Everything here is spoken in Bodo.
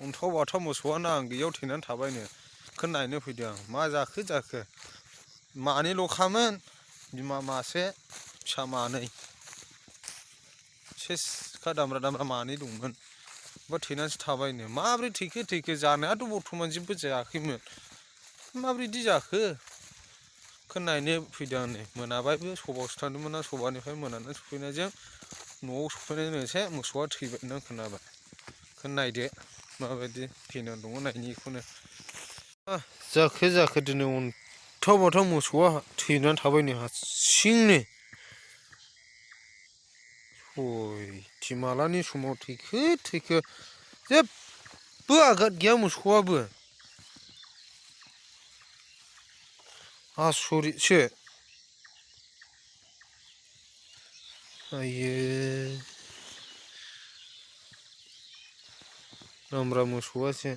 अन्थाव बाथाव मोसौआनो आं गैयियाव थैनानै थाबायनो बेखौनो नायनो फैदों आं मा जाखो मानैल'खामोन बिमा मासे फिसा मानै सेस सिखा दामब्रा मानै दंमोन बा थैनानैसो थाबायनो माब्रै थैखो जानायाथ' बर्थमान जेबो जायाखैमोन माब्रै बिदि जाखो बेखौनो नायनो फैदों आं नै मोनाबायबो सबायावसो थांदोंमोन आं सबानिफ्राय मोनानानै सफैनायजों न'आव सफैनाय लोगोसे मोसौआ थैबाय होननानै खोनाबाय बेखौनो नायदो माबायदि थैनानै दङ नायनि बेखौनो जाखो दिनै अन्थाव बाथाव मोसौआ थैनानै थाबाय नै हारसिंनो हय मालानि समाव थैखो जेबो आघात गैया मोसौआबो आसरितसो आइयो दामब्रा मोसौआसो